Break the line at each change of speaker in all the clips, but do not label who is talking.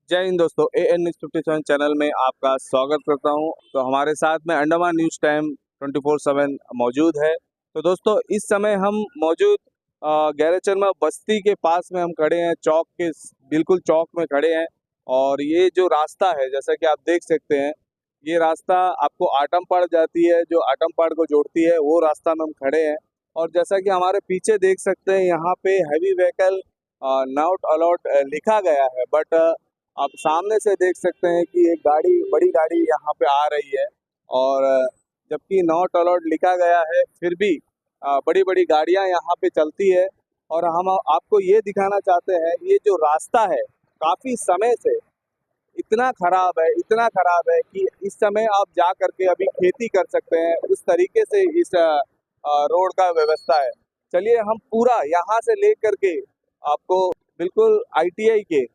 जय हिंद दोस्तों, AN news 57 channel में आपका स्वागत करता हूं। तो हमारे साथ में अंडमान न्यूज़ टाइम 24/7 मौजूद है। तो दोस्तों इस समय हम मौजूद गैरचरमा बस्ती के पास में हम खड़े हैं, चौक के बिल्कुल चौक में खड़े हैं। और ये जो रास्ता है, जैसा कि आप देख सकते हैं, ये रास्ता आपको आटमपाड़ जाती है, जो आटमपाड़ को जोड़ती है, वो रास्ता में हम खड़े हैं। और जैसा कि हमारे पीछे देख सकते हैं, यहाँ पे हैवी व्हीकल नॉट अलाउड लिखा गया है, बट आप सामने से देख सकते हैं कि एक बड़ी गाड़ी यहाँ पे आ रही है। और जबकि नॉट अलाउड लिखा गया है, फिर भी बड़ी बड़ी गाड़ियाँ यहाँ पे चलती है। और हम आपको ये दिखाना चाहते हैं, ये जो रास्ता है काफ़ी समय से इतना खराब है कि इस समय आप जा करके अभी खेती कर सकते हैं, उस तरीके से इस रोड का व्यवस्था है। चलिए हम पूरा यहाँ से ले करके आपको बिल्कुल ITI के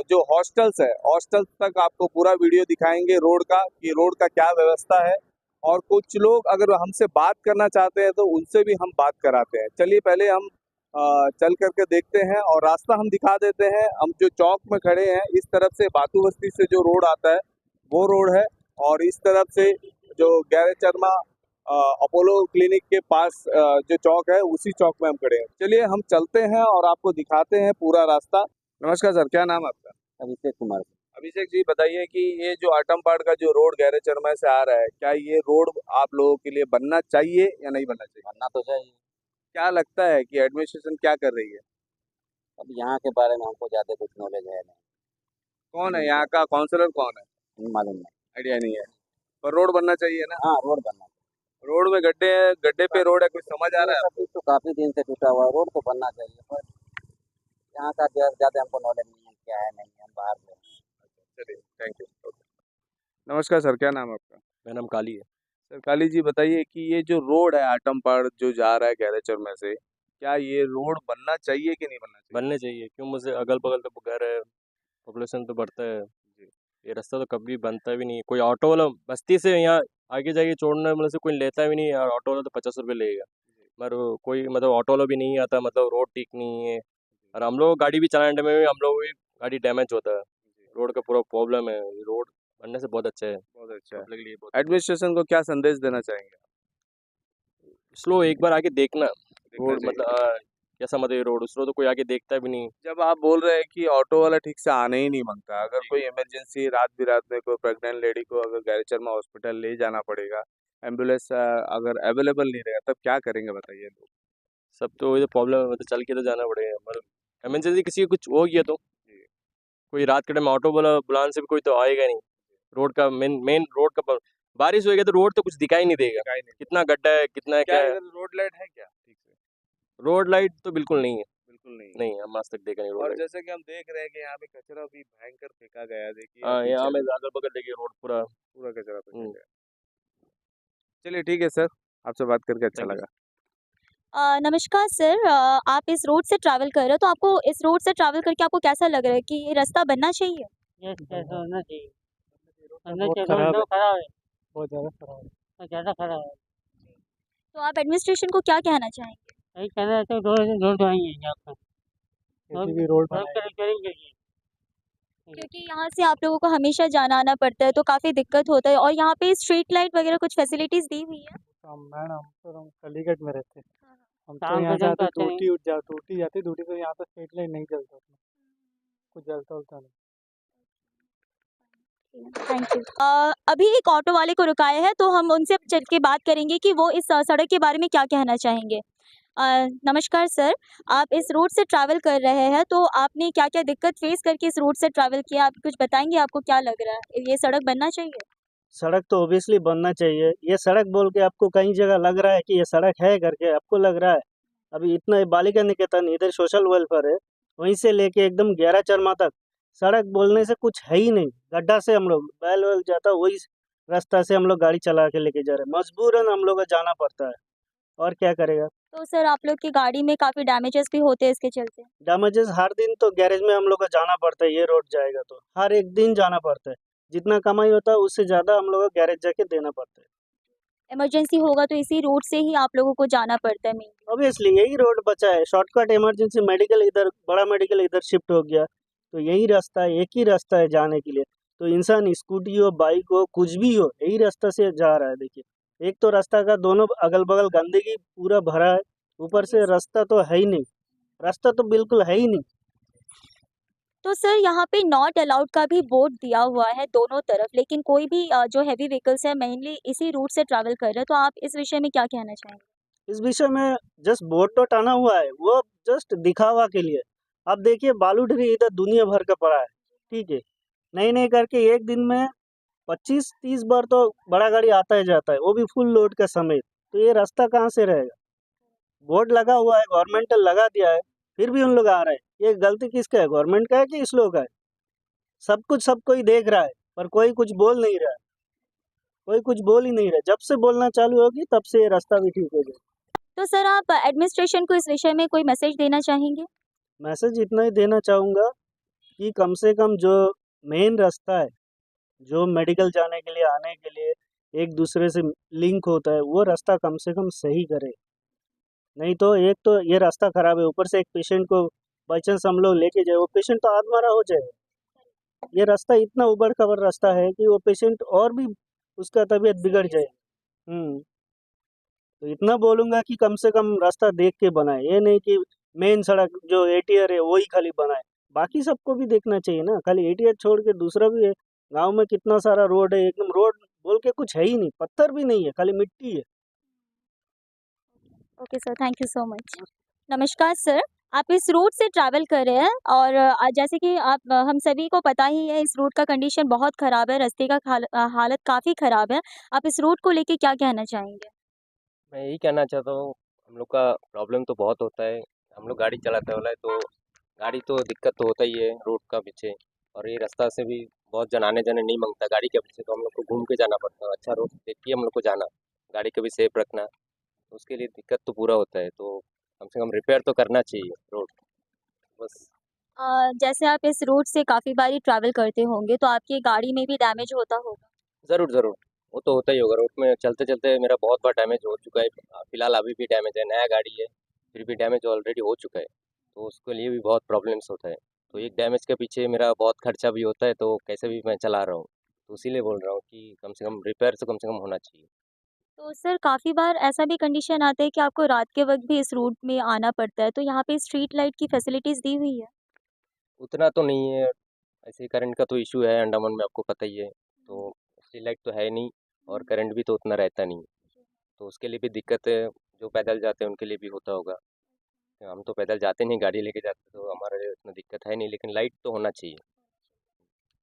जो हॉस्टल्स है, हॉस्टल्स तक आपको पूरा वीडियो दिखाएंगे रोड का, कि रोड का क्या व्यवस्था है। और कुछ लोग अगर हमसे बात करना चाहते हैं तो उनसे भी हम बात कराते हैं। चलिए पहले हम चल करके देखते हैं और रास्ता हम दिखा देते हैं। हम जो चौक में खड़े हैं, इस तरफ से बातू बस्ती से जो रोड आता है वो रोड है, और इस तरफ से जो गैरेज चरमा अपोलो क्लिनिक के पास जो चौक है, उसी चौक में हम खड़े हैं। चलिए हम चलते हैं और आपको दिखाते हैं पूरा रास्ता। नमस्कार सर, क्या नाम है आपका?
अभिषेक कुमार।
अभिषेक जी, बताइए कि ये जो आटमपाड़ का जो रोड गैरेज चरमा से आ रहा है, क्या ये रोड आप लोगों के लिए बनना चाहिए या नहीं बनना चाहिए?
बनना तो चाहिए।
क्या लगता है कि एडमिनिस्ट्रेशन क्या कर रही है?
अब यहाँ के बारे में हमको ज़्यादा कुछ नॉलेज है नहीं।
कौन है यहाँ का काउंसलर, कौन है?
नहीं मालूम नहीं।
आइडिया नहीं है। पर रोड बनना चाहिए ना।
हाँ, रोड बनना
रोड में गड्ढे हैं, गड्ढे पे रोड है, कुछ समझ आ
चाहिए।
रहा
ये
है
सब
आपको?
चीज़ तो काफ़ी दिन से टूटा हुआ है, रोड तो बनना चाहिए, पर यहाँ का ज़्यादा हमको नॉलेज नहीं है, क्या है नहीं है, हम बाहर से हैं।
चलिए, थैंक यू। नमस्कार सर, क्या नाम है आपका?
मेरा नाम काली है।
सर काली जी, बताइए कि ये जो रोड है आटमपाड़ जो जा रहा है गैरेचर में से, क्या ये रोड बनना चाहिए कि नहीं बनना चाहिए?
बनने चाहिए, क्यों मुझे अगल-बगल तो घर है, पॉपुलेशन तो बढ़ता है।
जी।
ये रास्ता तो कभी बनता भी नहीं। कोई ऑटो वाला बस्ती से यहाँ आगे जाके छोड़ने मतलब से कोई लेता भी नहीं, और ऑटो वाला तो 50 रुपये लेगा। पर कोई मतलब ऑटो वाला भी नहीं आता, मतलब रोड ठीक नहीं है। और हम लोग गाड़ी भी चलाने में भी हम लोग भी गाड़ी डैमेज होता है। रोड का पूरा प्रॉब्लम है। रोड बनने से बहुत अच्छा है,
बहुत अच्छा है।
पब्लिक के लिए बहुत
एडमिनिस्ट्रेशन को क्या संदेश देना चाहेंगे?
स्लो एक बार आके देखना
देखना
रोड,
चाहिए।
मतलब कैसा मतलब ये रोड, उसको तो कोई आके देखता भी नहीं।
जब आप बोल रहे हैं कि ऑटो वाला ठीक से आने ही नहीं मांगता, अगर कोई इमरजेंसी रात बिरात में कोई प्रेग्नेंट लेडी को अगर गैरचरमा हॉस्पिटल ले जाना पड़ेगा, एम्बुलेंस अगर अवेलेबल नहीं रहेगा, तब क्या करेंगे बताइए लोग?
सब तो ये प्रॉब्लम है, मतलब चल के तो जाना पड़ेगा, मतलब इमरजेंसी किसी को कुछ हो गया तो
जी।
कोई रात के टाइम में ऑटो वाला बुलाने से भी कोई तो आएगा नहीं। रोड का मेन रोड का बारिश होएगा तो रोड तो कुछ दिखाई नहीं देगा,
दिखाई नहीं
कितना गड्ढा है कितना है,
क्या
क्या है।
इधर रोड लाइट है क्या ठीक से?
रोड लाइट तो बिल्कुल नहीं है।
बिल्कुल नहीं है।
नहीं, हम आज तक देखा नहीं रोड
और
लाइट।
जैसे कि हम देख रहे हैं कि यहाँ पे कचरा भी भयंकर फेंका गया है, देखिए
हाँ,
अभी
यहाँ में
चल
अगल बगल देखिए रोड पूरा।
पूरा कचरा फेंका
हम्म,
गया। चलिए ठीक है सर, आपसे बात करके अच्छा
थैंक यू।
लगा।
नमस्कार सर, आप इस रोड से ट्रैवल कर रहे हो तो आपको इस रोड से ट्रैवल करके आपको कैसा लग रहा है कि ये रास्ता बनना चाहिए?
यस कैसे होना चाहिए। बनना
बहुत
चाहिए,
खराब है,
रोड खराब है,
बहुत ज़्यादा खराब है।
तो ज़्यादा खराब है।
तो आप एडमिनिस्ट्रेशन को क्या कहना चाहेंगे?
सही कहना है तो रोड रोड आएंगे यहाँ पर।
कैसी भी रोड
रोड
बनाए।
का रिपेयरिंग चाहिए।
क्योंकि यहाँ से आप लोगों को हमेशा जाना आना पड़ता है तो काफ़ी दिक्कत होता है, और यहाँ पे स्ट्रीट लाइट वगैरह कुछ फैसिलिटीज़ दी हुई है?
हम मैडम तो हम कलीगढ़ में रहते हैं। हम तो
शाम
यहाँ
के
से
टाइम
आते
तो अच्छा
टूटी जाती टूटी, तो यहाँ तो स्ट्रीट लाइट नहीं चलता उसमें, कुछ जलता उलता नहीं।
Thank you. अभी एक ऑटो वाले को रुकाया है तो हम उनसे चल के बात करेंगे कि वो इस सड़क के बारे में क्या कहना चाहेंगे। नमस्कार सर, आप इस रूट से ट्रैवल कर रहे हैं तो आपने क्या-क्या दिक्कत फेस करके इस रूट से ट्रैवल किया? आप कुछ बताएँगे, आपको क्या लग रहा है? ये सड़क बनना चाहिए?
सड़क तो ऑब्वियसली बनना चाहिए। ये सड़क बोल के आपको कई जगह लग रहा है कि ये सड़क है करके आपको लग रहा है। अभी इतना बालिका निकेतन इधर सोशल वेलफेयर है, वहीं से लेके एकदम गैरा चरमा तक सड़क बोलने से कुछ है ही नहीं। गड्ढा से हम लोग बैल वैल जाता वही रास्ता से हम लोग गाड़ी चला के लेके जा रहे हैं। मजबूरन हम लोग को जाना पड़ता है, और क्या करेगा।
तो सर आप लोग की गाड़ी में काफ़ी डैमेजेस भी होते हैं इसके चलते?
डैमेजेस हर दिन तो गैरेज में हम लोग को जाना पड़ता है। ये रोड जाएगा तो हर एक दिन जाना पड़ता है। जितना कमाई होता है उससे ज़्यादा हम लोग को गैरेज जाके देना पड़ता है।
इमरजेंसी होगा तो इसी रूट से ही आप लोगों को जाना पड़ता है मेनली।
ऑब्वियसली यही रोड बचा है, शॉर्टकट इमरजेंसी मेडिकल इधर, बड़ा मेडिकल इधर शिफ्ट हो गया, तो यही रास्ता है, एक ही रास्ता है जाने के लिए। तो इंसान स्कूटी हो, बाइक हो, कुछ भी हो, यही रास्ता से जा रहा है। देखिए, एक तो रास्ता का दोनों अगल-बगल गंदगी पूरा भरा है, ऊपर से रास्ता तो है ही नहीं, रास्ता तो बिल्कुल है ही नहीं।
तो सर यहाँ पे नॉट अलाउड का भी बोर्ड दिया हुआ है दोनों तरफ, लेकिन कोई भी जो हेवी व्हीकल्स है मेनली इसी रूट से ट्रैवल कर रहे हैं, तो आप इस विषय में क्या कहना चाहेंगे?
इस विषय में जस्ट बोर्ड तो टाना हुआ है, वो जस्ट दिखावा के लिए। अब देखिए बालू ढेरी इधर दुनिया भर का पड़ा है, ठीक है। नहीं करके एक दिन में 25-30 बार तो बड़ा गाड़ी आता ही जाता है, वो भी फुल लोड के समेत। तो ये रास्ता कहाँ से रहेगा? बोर्ड लगा हुआ है, गवर्नमेंट ने लगा दिया है, फिर भी उन लोग आ रहे हैं। ये गलती किसका है, गवर्नमेंट का है कि इस लोग का है? सब कुछ सब कोई देख रहा है, पर कोई कुछ बोल नहीं रहा है, कोई कुछ बोल ही नहीं रहा है। जब से बोलना चालू होगी तब से ये रास्ता भी ठीक हो जाएगा।
तो सर आप एडमिनिस्ट्रेशन को इस विषय में कोई मैसेज देना चाहेंगे?
मैसेज इतना ही देना चाहूँगा कि कम से कम जो मेन रास्ता है, जो मेडिकल जाने के लिए, आने के लिए एक दूसरे से लिंक होता है, वो रास्ता कम से कम सही करे। नहीं तो एक तो ये रास्ता खराब है, ऊपर से एक पेशेंट को बाई चांस हम लोग लेके जाए, वो पेशेंट तो आधमरा हो जाएगा। ये रास्ता इतना उबड़-खाबड़ रास्ता है कि वो पेशेंट और भी उसका तबीयत बिगड़ जाए। तो इतना बोलूँगा कि कम से कम रास्ता देख के बनाए, ये नहीं कि मेन सड़क जो एटीआर है वही खाली बनाए। बाकी सबको भी देखना चाहिए ना, खाली एटीआर छोड़ के दूसरा भी है। गाँव में कितना सारा रोड है, एकदम रोड बोल के कुछ है ही नहीं, पत्थर भी नहीं है, खाली मिट्टी है।
Okay sir, thank you so much. नमस्कार सर, आप इस रूट से ट्रैवल कर रहे हैं और जैसे कि आप हम सभी को पता ही है इस रूट का कंडीशन बहुत ख़राब है, रास्ते का हालत काफ़ी ख़राब है। आप इस रूट को लेके क्या कहना चाहेंगे?
मैं यही कहना चाहता हूँ, हम लोग का प्रॉब्लम तो बहुत होता है। हम लोग गाड़ी चलाते वाला है तो गाड़ी तो दिक्कत तो होता ही है रोड का पीछे, और ये रास्ता से भी बहुत जन आने जाने नहीं मांगता गाड़ी के पीछे, तो हम लोग को घूम के जाना पड़ता है। अच्छा रोड देख के हम लोग को जाना, गाड़ी को भी सेफ रखना, तो उसके लिए दिक्कत तो पूरा होता है। तो कम से कम रिपेयर तो करना चाहिए रोड, बस।
जैसे आप इस रूट से काफ़ी बारी ट्रैवल करते होंगे, तो आपकी गाड़ी में भी डैमेज होता होगा?
ज़रूर ज़रूर, वो तो होता ही होगा। रोड में चलते चलते मेरा बहुत बार डैमेज हो चुका है। फिलहाल अभी भी डैमेज है, नया गाड़ी है फिर भी डैमेज ऑलरेडी हो चुका है, तो उसके लिए भी बहुत प्रॉब्लम्स होता है। तो एक डैमेज के पीछे मेरा बहुत खर्चा भी होता है, तो कैसे भी मैं चला रहा हूँ। तो इसीलिए बोल रहा हूँ कि कम से कम रिपेयर तो कम से कम होना चाहिए।
तो सर काफ़ी बार ऐसा भी कंडीशन आता है कि आपको रात के वक़्त भी इस रूट में आना पड़ता है, तो यहाँ पे स्ट्रीट लाइट की फैसिलिटीज़ दी हुई है?
उतना तो नहीं है, ऐसे करंट का तो इशू है अंडमान में, आपको पता ही है। तो स्ट्रीट लाइट तो है नहीं, और करंट भी तो उतना रहता नहीं, तो उसके लिए भी दिक्कत है। जो पैदल जाते हैं उनके लिए भी होता होगा। हम तो पैदल जाते नहीं, गाड़ी लेके जाते, तो हमारे लिए उतना दिक्कत है नहीं, लेकिन लाइट तो होना चाहिए।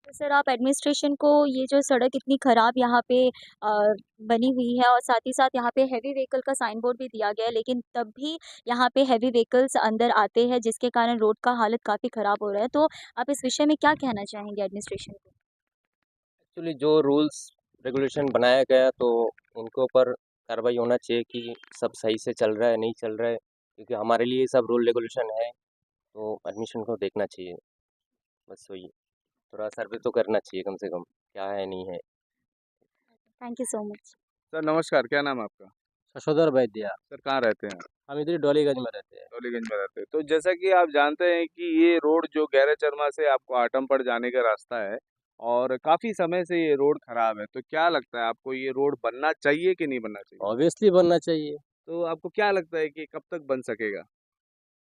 तो सर आप एडमिनिस्ट्रेशन को ये जो सड़क इतनी ख़राब यहाँ पे बनी हुई है और साथ ही साथ यहाँ पे हेवी व्हीकल का साइन बोर्ड भी दिया गया है, लेकिन तब भी यहाँ पे हेवी व्हीकल्स अंदर आते हैं जिसके कारण रोड का हालत काफ़ी ख़राब हो रहा है। तो आप इस विषय में क्या कहना चाहेंगे एडमिनिस्ट्रेशन को?
एक्चुअली जो रूल्स रेगुलेशन बनाया गया, तो उनके ऊपर कार्रवाई होना चाहिए कि सब सही से चल रहा है नहीं चल रहा है, क्योंकि हमारे लिए ये सब रूल रेगुलेशन है। तो एडमिशन को देखना चाहिए, बस वही। थोड़ा सर्वे तो करना चाहिए कम से कम, क्या है नहीं है।
Thank you so much.
Sir नमस्कार, क्या नाम है आपका?
शशोधर वैद्या।
सर कहाँ रहते हैं?
हम इधर डोलीगंज में रहते हैं।
डोलीगंज में रहते हैं। तो जैसा कि आप जानते हैं कि ये रोड जो गैरा चरमा से आपको आटमपड़ जाने का रास्ता है, और काफ़ी समय से ये रोड खराब है, तो क्या लगता है आपको ये रोड बनना चाहिए कि नहीं बनना चाहिए?
ऑब्वियसली बनना चाहिए।
तो आपको क्या लगता है कि कब तक बन सकेगा?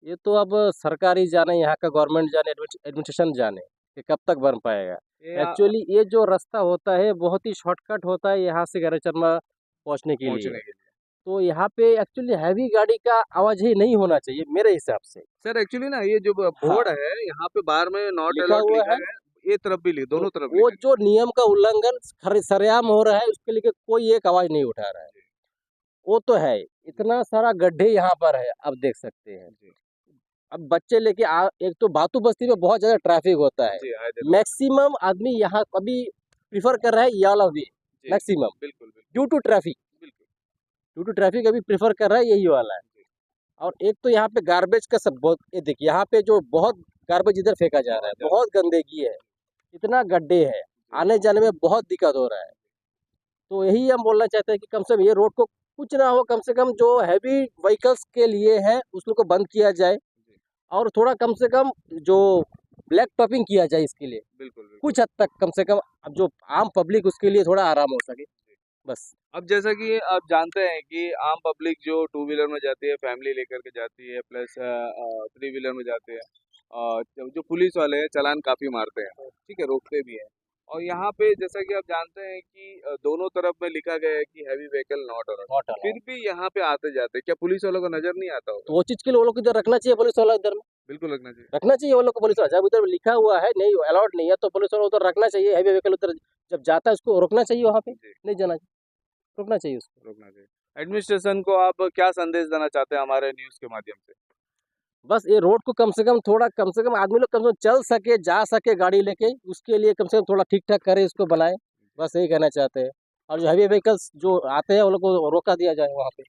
ये तो अब सरकार ही जाने, यहाँ का गवर्नमेंट जाने, एडमिनिस्ट्रेशन जाने कि कब तक बन पाएगा।
ये आ-
एक्चुअली ये जो रास्ता होता है बहुत ही शॉर्टकट होता है यहाँ से गैरचरमा पहुँचने के लिए।
पहुंचने के लिए।
तो यहाँ पे एक्चुअली हैवी गाड़ी का आवाज ही नहीं होना चाहिए मेरे हिसाब से।
सर एक्चुअली ना ये जो बोर्ड है यहाँ पे बाहर में नॉट
लिखा
अलाउड
हुआ
लिखा
है,
है, ये तरफ भी
तो
दोनों तरफ
वो
लिखा
जो नियम का उल्लंघन सरेआम हो रहा है उसके लिए कोई एक आवाज नहीं उठा रहा है। वो तो है, इतना सारा गड्ढे यहाँ पर है, अब देख सकते हैं।
जी।
अब बच्चे लेके एक तो बातू बस्ती में बहुत ज्यादा ट्रैफिक होता है,
जी आए दिन।
मैक्सिमम आदमी यहाँ कभी प्रिफर कर रहा है ये वाला वे,
जी,
मैक्सिमम
बिल्कुल बिल्कुल
ड्यू टू ट्रैफिक।
बिल्कुल।
ड्यू टू ट्रैफिक अभी प्रिफर कर रहा है यही वाला है। और एक तो यहाँ पे गार्बेज का सब बहुत, ये देखिए यहाँ पे जो बहुत गार्बेज इधर फेंका जा रहा है, बहुत गंदगी है, इतना गड्ढे है, आने जाने में बहुत दिक्कत हो रहा है। तो यही हम बोलना चाहते हैं कि कम से कम ये रोड को कुछ ना हो, कम से कम जो हैवी व्हीकल्स के लिए है उसको बंद किया जाए, और थोड़ा कम से कम जो
ब्लैक टॉपिंग किया जाए इसके लिए,
बिल्कुल बिल्कुल।
कुछ हद तक कम से कम, अब जो आम पब्लिक उसके लिए थोड़ा आराम हो सके बस।
अब जैसा कि आप जानते हैं कि आम पब्लिक जो टू व्हीलर में जाती है, फैमिली लेकर के जाती है, प्लस थ्री व्हीलर में जाते हैं, जो पुलिस वाले हैं चालान काफ़ी मारते हैं, ठीक है, रोकते भी हैं। और यहाँ पे जैसा कि आप जानते हैं कि दोनों तरफ में लिखा गया है कि हैवी व्हीकल नॉट अलाउड, फिर भी यहाँ पे आते जाते हैं, क्या पुलिस वालों को नजर नहीं आता
तो
होगा?
वो चीज़ के लिए वो लोग इधर रखना चाहिए, पुलिस वाला इधर में
बिल्कुल रखना चाहिए।
रखना चाहिए वो लोग को, पुलिस वाला जब उधर लिखा हुआ है नहीं अलाउड नहीं है तो पुलिस वाला उधर रखना चाहिए, हैवी व्हीकल उधर जब जाता है उसको रोकना चाहिए, वहाँ पे
जी,
नहीं जाना चाहिए, रोकना चाहिए उसको।
रोकना चाहिए। एडमिनिस्ट्रेशन को आप क्या संदेश देना चाहते हैं हमारे न्यूज़ के माध्यम से?
बस ये रोड को कम से कम थोड़ा, कम से कम आदमी लोग कम से कम चल सके, जा सके गाड़ी लेके, उसके लिए कम से कम थोड़ा ठीक ठाक करे, इसको बनाए, बस यही कहना चाहते हैं। और जो हैवी व्हीकल्स जो आते हैं वो लोग को रोका दिया जाए वहाँ पे।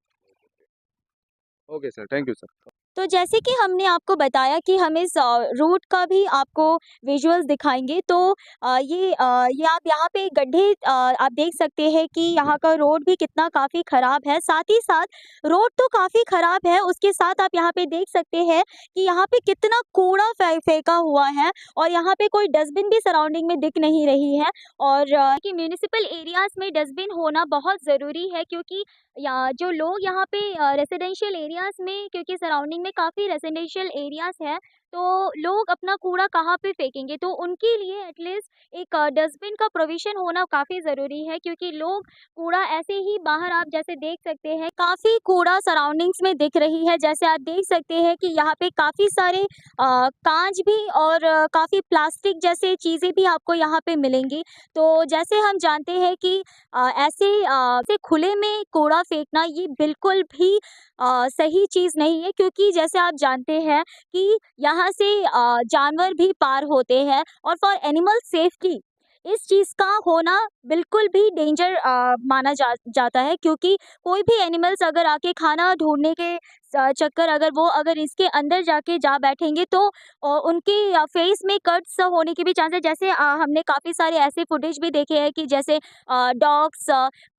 Okay sir, thank you sir.
तो जैसे कि हमने आपको बताया कि हम इस रूट का भी आपको विजुअल्स दिखाएंगे, तो ये आप यहाँ पे गड्ढे आप देख सकते हैं कि यहाँ का रोड भी कितना काफ़ी ख़राब है। साथ ही साथ रोड तो काफ़ी ख़राब है, उसके साथ आप यहाँ पे देख सकते हैं कि यहाँ पे कितना कूड़ा फेंका हुआ है और यहाँ पे कोई डस्टबिन भी सराउंडिंग में दिख नहीं रही है। और कि म्यूनिसिपल एरियाज़ में डस्टबिन होना बहुत ज़रूरी है, क्योंकि या जो लोग यहाँ पे रेसिडेंशियल एरियाज़ में, क्योंकि सराउंडिंग में काफ़ी रेसिडेंशियल एरियाज़ हैं, तो लोग अपना कूड़ा कहाँ पे फेंकेंगे? तो उनके लिए एटलीस्ट एक डस्टबिन का प्रोविज़न होना काफ़ी ज़रूरी है, क्योंकि लोग कूड़ा ऐसे ही बाहर, आप जैसे देख सकते हैं काफ़ी कूड़ा सराउंडिंग्स में दिख रही है। जैसे आप देख सकते हैं कि यहाँ पे काफ़ी सारे काँच भी और काफ़ी प्लास्टिक जैसे चीज़ें भी आपको यहाँ पे मिलेंगी। तो जैसे हम जानते हैं कि ऐसे खुले में कूड़ा फेंकना ये बिल्कुल भी सही चीज़ नहीं है, क्योंकि जैसे आप जानते हैं कि यहाँ से जानवर भी पार होते हैं और फॉर एनिमल सेफ्टी इस चीज़ का होना बिल्कुल भी डेंजर माना जाता है, क्योंकि कोई भी एनिमल्स अगर आके खाना ढूँढने के चक्कर अगर इसके अंदर जाके जा बैठेंगे, तो उनके फेस में कट्स होने के भी चांस है। जैसे हमने काफ़ी सारे ऐसे फुटेज भी देखे हैं कि जैसे डॉग्स,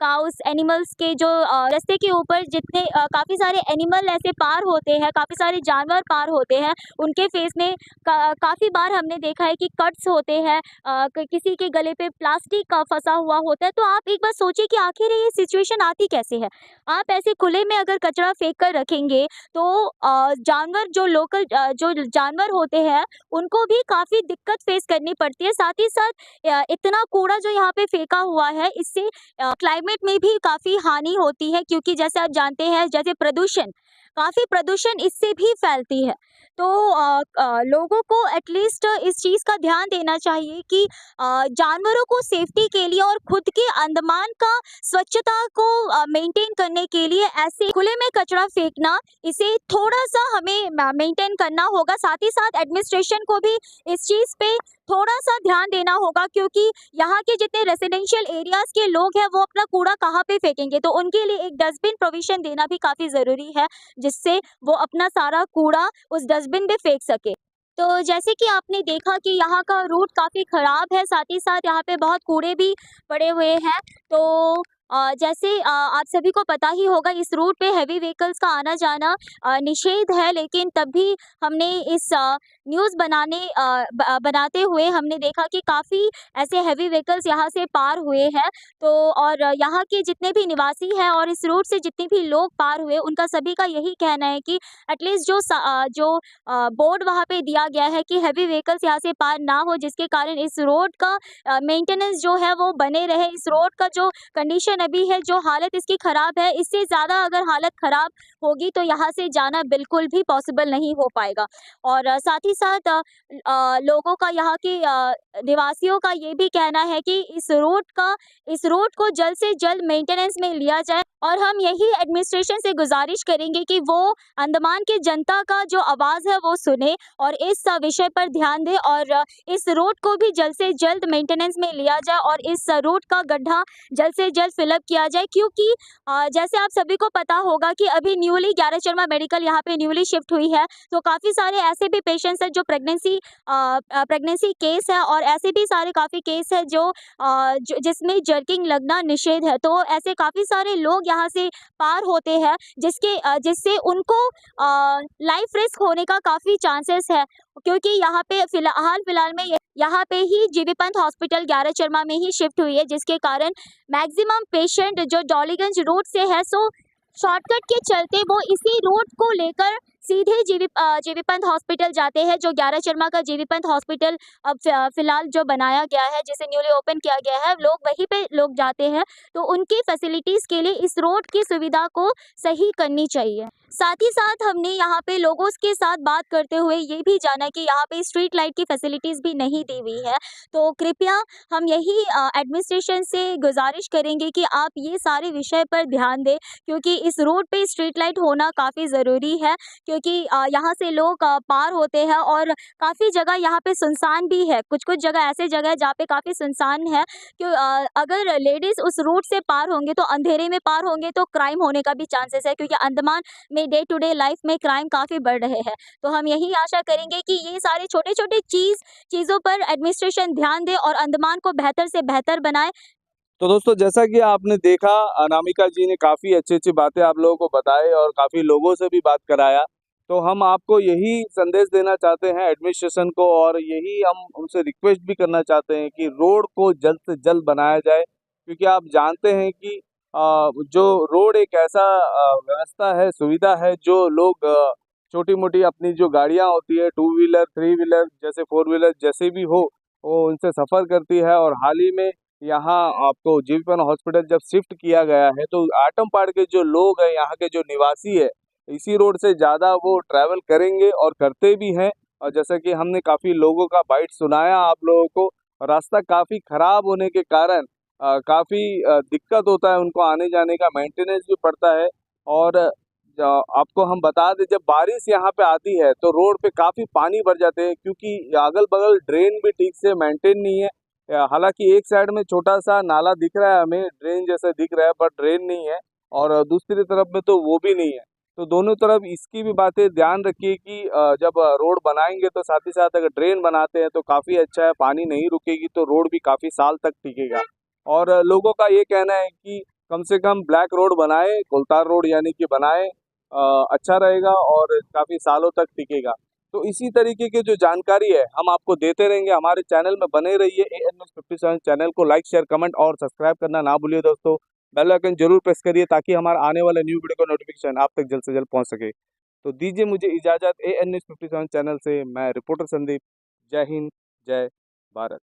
काउस, एनिमल्स के जो रास्ते के ऊपर जितने काफ़ी सारे एनिमल ऐसे पार होते हैं, काफ़ी सारे जानवर पार होते हैं, उनके फेस में काफ़ी बार हमने देखा है कि कट्स होते हैं, किसी के गले पे प्लास्टिक का फंसा हुआ होता है। तो आप एक बार सोचिए कि आखिर ये सिचुएशन आती कैसे है? आप ऐसे खुले में अगर कचरा फेंक कर रखेंगे, तो जानवर जो लोकल जो जानवर होते हैं उनको भी काफ़ी दिक्कत फेस करनी पड़ती है। साथ ही साथ इतना कूड़ा जो यहाँ पे फेंका हुआ है, इससे क्लाइमेट में भी काफ़ी हानि होती है, क्योंकि जैसे आप जानते हैं जैसे काफ़ी प्रदूषण इससे भी फैलती है। तो लोगों को एटलीस्ट इस चीज़ का ध्यान देना चाहिए कि जानवरों को सेफ्टी के लिए और खुद के अंडमान का स्वच्छता को मेंटेन करने के लिए ऐसे खुले में कचरा फेंकना, इसे थोड़ा-सा हमें मेंटेन करना होगा। साथ ही साथ एडमिनिस्ट्रेशन को भी इस चीज़ पे थोड़ा-सा ध्यान देना होगा, क्योंकि यहाँ के जितने रेसिडेंशियल एरियाज़ के लोग हैं वो अपना कूड़ा कहाँ पे फेंकेंगे? तो उनके लिए एक डस्टबिन प्रोविज़न देना भी काफ़ी ज़रूरी है, जिससे वो अपना सारा कूड़ा उस डस्टबिन में फेंक सके। तो जैसे कि आपने देखा कि यहाँ का रूट काफ़ी ख़राब है, साथ ही साथ यहाँ पे बहुत कूड़े भी पड़े हुए हैं। तो जैसे आप सभी को पता ही होगा इस रूट पे हेवी व्हीकल्स का आना-जाना निषेध है, लेकिन तब भी हमने इस न्यूज़ बनाते हुए हमने देखा कि काफ़ी ऐसे हेवी व्हीकल्स यहाँ से पार हुए हैं। तो और यहाँ के जितने भी निवासी हैं और इस रूट से जितने भी लोग पार हुए, उनका सभी का यही कहना है कि एटलीस्ट जो बोर्ड वहाँ पे दिया गया है कि हेवी व्हीकल्स यहाँ से पार ना हो, जिसके कारण इस रोड का मेंटेनेंस जो है वो बने रहे। इस रोड का जो कंडीशन अभी है, जो हालत इसकी ख़राब है, इससे ज़्यादा अगर हालत ख़राब होगी तो यहाँ से जाना बिल्कुल भी पॉसिबल नहीं हो पाएगा। और साथ ही साथ लोगों का, यहाँ के निवासियों का ये भी कहना है कि इस रोड को जल्द से जल्द मेंटेनेंस में लिया जाए, और हम यही एडमिनिस्ट्रेशन से गुज़ारिश करेंगे कि वो अंडमान की जनता का जो आवाज़ है वो सुने और इस विषय पर ध्यान दें, और इस रोड को भी जल्द से जल्द मेंटेनेंस में लिया जाए और इस रोड का गड्ढा जल्द से जल्द फिलअप किया जाए। क्योंकि जैसे आप सभी को पता होगा कि अभी न्यूली ग्यारह शर्मा मेडिकल यहाँ पे न्यूली शिफ्ट हुई है, तो काफ़ी सारे ऐसे भी पेशेंट्स हैं जो प्रेगनेंसी केस है, और ऐसे भी सारे काफ़ी केस है जिसमें जर्किंग लगना निषेध है। तो ऐसे काफ़ी सारे लोग यहाँ से पार होते हैं, जिससे उनको लाइफ रिस्क होने का काफ़ी चांसेस है। क्योंकि यहाँ पे फिलहाल में यहाँ पे ही जीबी पंत हॉस्पिटल ग्यारह चरमा में ही शिफ्ट हुई है, जिसके कारण मैक्सिमम पेशेंट जो डॉलीगंज रोड से है सो शॉर्टकट के चलते वो इसी रोड को लेकर सीधे जीबी पंत हॉस्पिटल जाते हैं। जो ग्यारह चरमा का जीबी पंत हॉस्पिटल अब फिलहाल जो बनाया गया है, जिसे न्यूली ओपन किया गया है, लोग वहीं पे लोग जाते हैं। तो उनकी फैसिलिटीज़ के लिए इस रोड की सुविधा को सही करनी चाहिए। साथ ही साथ हमने यहाँ पे लोगों के साथ बात करते हुए ये भी जाना कि यहाँ पे स्ट्रीट लाइट की फैसिलिटीज़ भी नहीं दी हुई है। तो कृपया हम यही एडमिनिस्ट्रेशन से गुजारिश करेंगे कि आप ये सारे विषय पर ध्यान दें, क्योंकि इस रोड पे स्ट्रीट लाइट होना काफ़ी ज़रूरी है। क्योंकि यहाँ से लोग पार होते हैं और काफ़ी जगह यहाँ पे सुनसान भी है। कुछ-कुछ जगह ऐसे जगह है जहाँ पे काफ़ी सुनसान है। अगर लेडीज़ उस रूट से पार होंगे तो अंधेरे में पार होंगे तो क्राइम होने का भी चांसेस है, क्योंकि अंडमान में डे टू डे लाइफ में क्राइम काफ़ी बढ़ रहे हैं। तो हम यही आशा करेंगे कि ये सारे छोटे-छोटे चीज़ों पर एडमिनिस्ट्रेशन ध्यान दे और अंडमान को बेहतर से बेहतर बनाए।
तो दोस्तों, जैसा कि आपने देखा, अनामिका जी ने काफ़ी अच्छी-अच्छी बातें आप लोगों को बताई और काफ़ी लोगों से भी बात कराया। तो हम आपको यही संदेश देना चाहते हैं एडमिनिस्ट्रेशन को, और यही हम उनसे रिक्वेस्ट भी करना चाहते हैं कि रोड को जल्द से जल्द बनाया जाए। क्योंकि आप जानते हैं कि जो रोड एक ऐसा व्यवस्था है, सुविधा है, जो लोग छोटी-मोटी अपनी जो गाड़ियाँ होती है, टू व्हीलर, थ्री व्हीलर, जैसे फोर व्हीलर जैसे भी हो, वो उनसे सफ़र करती है। और हाल ही में यहाँ आपको जीबी पंत हॉस्पिटल जब शिफ्ट किया गया है, तो आटमपाड़ के जो लोग हैं, यहाँ के जो निवासी है, इसी रोड से ज़्यादा वो ट्रैवल करेंगे और करते भी हैं। और जैसा कि हमने काफ़ी लोगों का बाइट सुनाया आप लोगों को, रास्ता काफ़ी ख़राब होने के कारण काफ़ी दिक्कत होता है उनको आने-जाने का, मेंटेनेंस भी पड़ता है। और आपको हम बता दें, जब बारिश यहाँ पे आती है तो रोड पे काफ़ी पानी भर जाते हैं, क्योंकि अगल-बगल ड्रेन भी ठीक से मेंटेन नहीं है। हालाँकि एक साइड में छोटा-सा नाला दिख रहा है हमें, ड्रेन जैसा दिख रहा है, पर ड्रेन नहीं है, और दूसरी तरफ में तो वो भी नहीं है। तो दोनों तरफ इसकी भी बातें ध्यान रखिए कि जब रोड बनाएँगे तो साथ ही साथ अगर ड्रेन बनाते हैं तो काफ़ी अच्छा है, पानी नहीं रुकेगी तो रोड भी काफ़ी साल तक टिकेगा। और लोगों का ये कहना है कि कम से कम ब्लैक रोड बनाएँ, कोलतार रोड यानी कि बनाएँ, अच्छा रहेगा और काफ़ी सालों तक टिकेगा। तो इसी तरीके की जो जानकारी है हम आपको देते रहेंगे। हमारे चैनल में बने रहिए। एएन न्यूज़ 57 चैनल को लाइक, शेयर, कमेंट और सब्सक्राइब करना ना भूलिए दोस्तों। बेल आइकन जरूर प्रेस करिए ताकि हमारा आने वाले न्यू वीडियो का नोटिफिकेशन आप तक जल्द से जल्द पहुंच सके। तो दीजिए मुझे इजाज़त। एएन न्यूज़ 57 चैनल से मैं रिपोर्टर संदीप। जय हिंद, जय भारत।